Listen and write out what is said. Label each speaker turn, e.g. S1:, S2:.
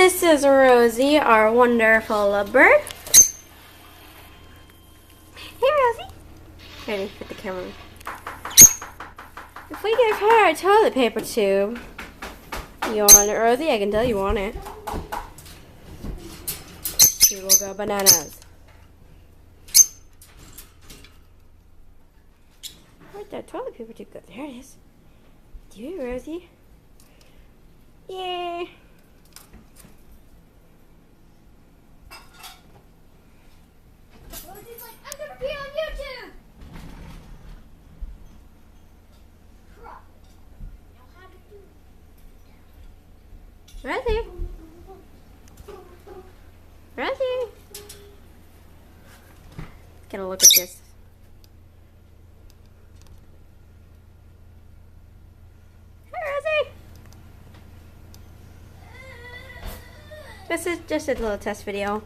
S1: This is Rosie, our wonderful bird. Hey, Rosie. Ready, put the camera on. If we give her a toilet paper tube, you want it, Rosie? I can tell you want it. She will go bananas. Where'd that toilet paper tube go? There it is. Do it, Rosie. Yay!
S2: Rosie's like, I'm gonna be on YouTube! Crap. I know how to do it.
S1: Rosie! Rosie! Get a look at this. Hi, Rosie! This is just a little test video.